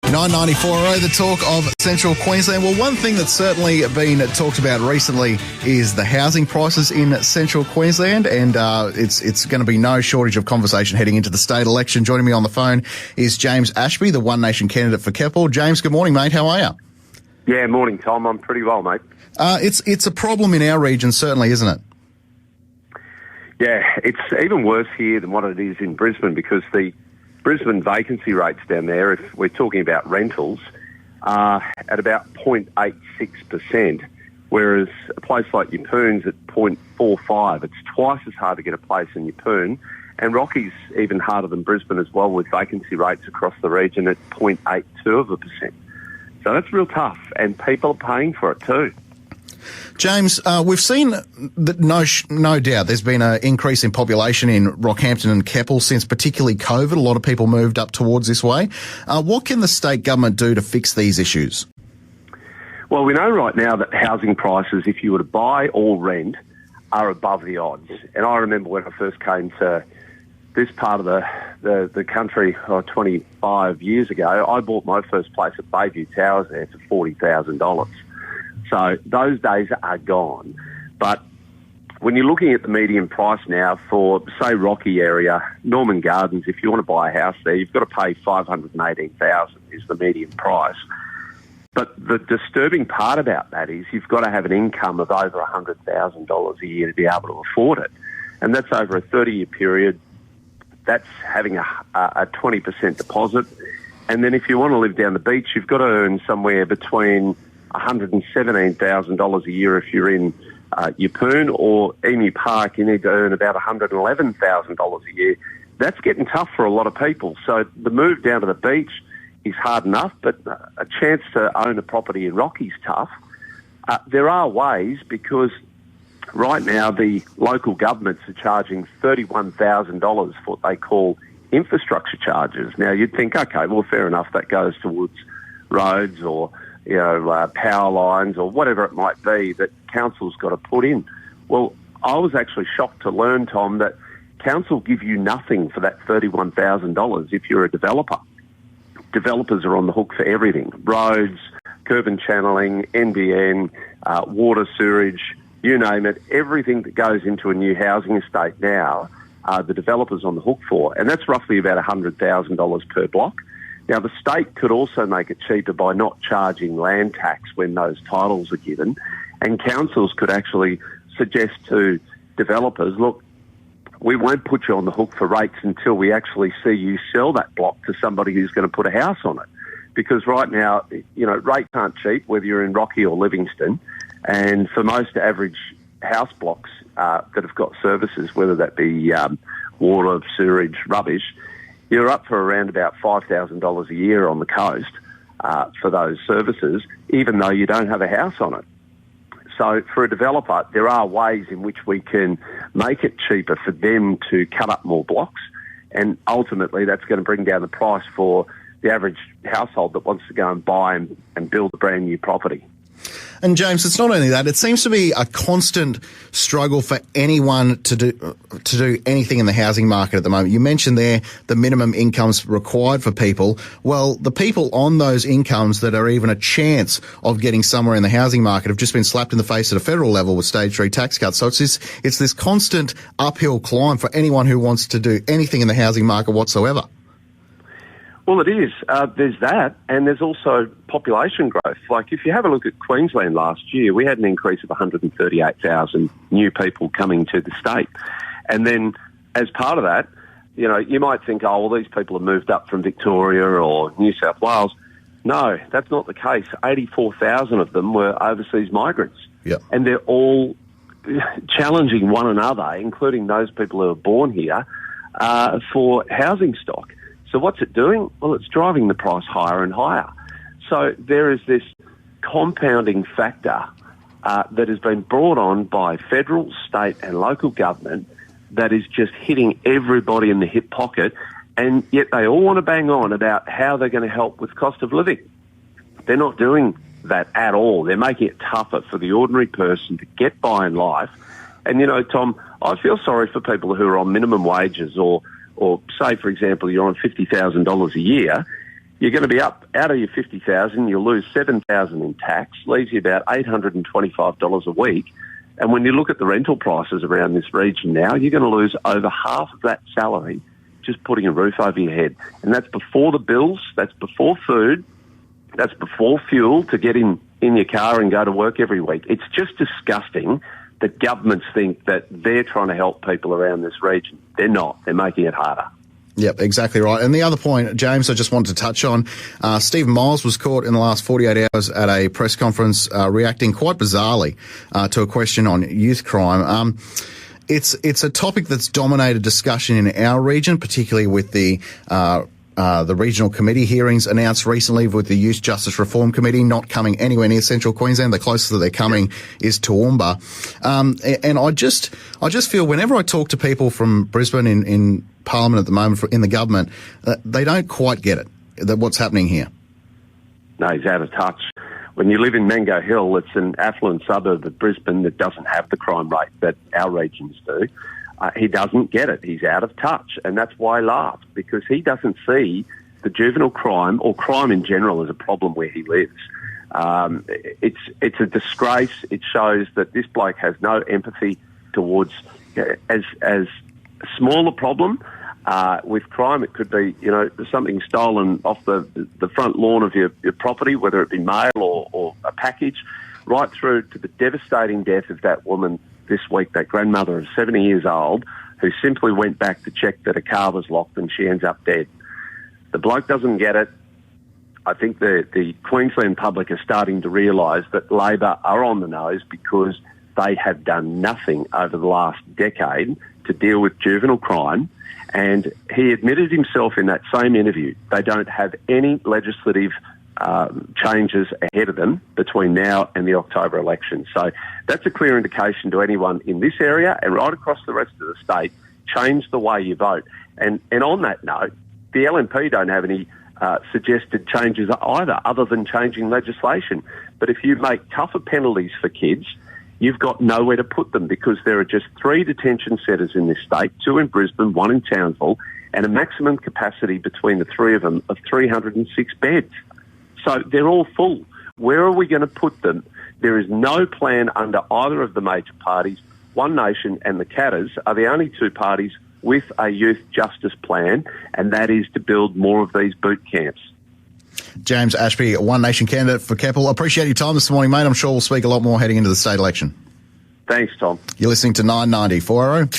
994.0, the talk of Central Queensland. Well, one thing that's certainly been talked about recently is the housing prices in Central Queensland, and it's going to be no shortage of conversation heading into the state election. Joining me on the phone is James Ashby, the One Nation candidate for Keppel. James, good morning, mate. How are you? Yeah, morning, Tom. I'm pretty well, mate. It's a problem in our region, certainly, isn't it? Yeah, it's even worse here than what it is in Brisbane, because the Brisbane vacancy rates down there, if we're talking about rentals, are at about 0.86%, whereas a place like Yeppoon's at 0.45. It's twice as hard to get a place in Yeppoon, and Rocky's even harder than Brisbane as well, with vacancy rates across the region at 0.82%. So that's real tough, and people are paying for it too. James, we've seen that no doubt there's been an increase in population in Rockhampton and Keppel since particularly COVID. A lot of people moved up towards this way. What can the state government do to fix these issues? Well, we know right now that housing prices, if you were to buy or rent, are above the odds. And I remember when I first came to this part of the country 25 years ago, I bought my first place at Bayview Towers there for $40,000. So those days are gone. But when you're looking at the median price now for, say, Rocky area, Norman Gardens, if you want to buy a house there, you've got to pay $518,000 is the median price. But the disturbing part about that is you've got to have an income of over $100,000 a year to be able to afford it. And that's over a 30-year period. That's having a 20% deposit. And then if you want to live down the beach, you've got to earn somewhere between $117,000 a year if you're in Yeppoon, or Emu Park, you need to earn about $111,000 a year. That's getting tough for a lot of people. So the move down to the beach is hard enough, but a chance to own a property in Rocky's tough. There are ways, because right now the local governments are charging $31,000 for what they call infrastructure charges. Now you'd think, okay, well, fair enough, that goes towards roads or power lines or whatever it might be that council's got to put in. Well, I was actually shocked to learn, Tom, that council give you nothing for that $31,000 if you're a developer. Developers are on the hook for everything: roads, curb and channeling, NBN, water, sewage, you name it. Everything that goes into a new housing estate now, the developer's on the hook for, and that's roughly about $100,000 per block. Now, the state could also make it cheaper by not charging land tax when those titles are given, and councils could actually suggest to developers, look, we won't put you on the hook for rates until we actually see you sell that block to somebody who's going to put a house on it. Because right now, rates aren't cheap, whether you're in Rocky or Livingston, and for most average house blocks that have got services, whether that be water, sewerage, rubbish, you're up for around about $5,000 a year on the coast for those services, even though you don't have a house on it. So for a developer, there are ways in which we can make it cheaper for them to cut up more blocks, and ultimately that's going to bring down the price for the average household that wants to go and buy and build a brand new property. And James, it's not only that, it seems to be a constant struggle for anyone to do anything in the housing market at the moment. You mentioned there the minimum incomes required for people. Well, the people on those incomes that are even a chance of getting somewhere in the housing market have just been slapped in the face at a federal level with stage 3 tax cuts. So it's this constant uphill climb for anyone who wants to do anything in the housing market whatsoever. Well, it is. There's that, and there's also population growth. Like, if you have a look at Queensland last year, we had an increase of 138,000 new people coming to the state. And then, as part of that, you might think, oh, well, these people have moved up from Victoria or New South Wales. No, that's not the case. 84,000 of them were overseas migrants. Yep. And they're all challenging one another, including those people who are born here, for housing stock. So what's it doing? Well, it's driving the price higher and higher. So there is this compounding factor that has been brought on by federal, state and local government that is just hitting everybody in the hip pocket, and yet they all want to bang on about how they're going to help with cost of living. They're not doing that at all. They're making it tougher for the ordinary person to get by in life. And, Tom, I feel sorry for people who are on minimum wages or say, for example, you're on $50,000 a year. you're going to be up out of your 50,000. You'll lose 7,000 in tax, leaves you about $825 a week. And when you look at the rental prices around this region now, you're going to lose over half of that salary just putting a roof over your head. And that's before the bills, that's before food, that's before fuel to get in your car and go to work every week. It's just disgusting that governments think that they're trying to help people around this region. They're not. They're making it harder. Yep, exactly right. And the other point, James, I just wanted to touch on, Stephen Miles was caught in the last 48 hours at a press conference reacting quite bizarrely to a question on youth crime. It's a topic that's dominated discussion in our region, particularly with the regional committee hearings announced recently with the Youth Justice Reform Committee not coming anywhere near central Queensland. The closest that they're coming is Toowoomba. And I just feel whenever I talk to people from Brisbane in Parliament at the moment, in the government, they don't quite get it, that what's happening here. No, he's out of touch. When you live in Mango Hill, it's an affluent suburb of Brisbane that doesn't have the crime rate that our regions do. He doesn't get it. He's out of touch. And that's why I laughed, because he doesn't see the juvenile crime or crime in general as a problem where he lives. It's a disgrace. It shows that this bloke has no empathy towards as small a problem. With crime, it could be, something stolen off the front lawn of your property, whether it be mail or a package, right through to the devastating death of that woman this week, that grandmother of 70 years old, who simply went back to check that a car was locked and she ends up dead. The bloke doesn't get it. I think the Queensland public are starting to realise that Labor are on the nose because they have done nothing over the last decade to deal with juvenile crime. And he admitted himself in that same interview, they don't have any legislative changes ahead of them between now and the October election. So that's a clear indication to anyone in this area and right across the rest of the state, change the way you vote. And on that note, the LNP don't have any suggested changes either, other than changing legislation. But if you make tougher penalties for kids, you've got nowhere to put them, because there are just 3 detention centres in this state, 2 in Brisbane, 1 in Townsville, and a maximum capacity between the 3 of them of 306 beds. So they're all full. Where are we going to put them? There is no plan under either of the major parties. One Nation and the Katters are the only 2 parties with a youth justice plan, and that is to build more of these boot camps. James Ashby, One Nation candidate for Keppel. Appreciate your time this morning, mate. I'm sure we'll speak a lot more heading into the state election. Thanks, Tom. You're listening to 990 400.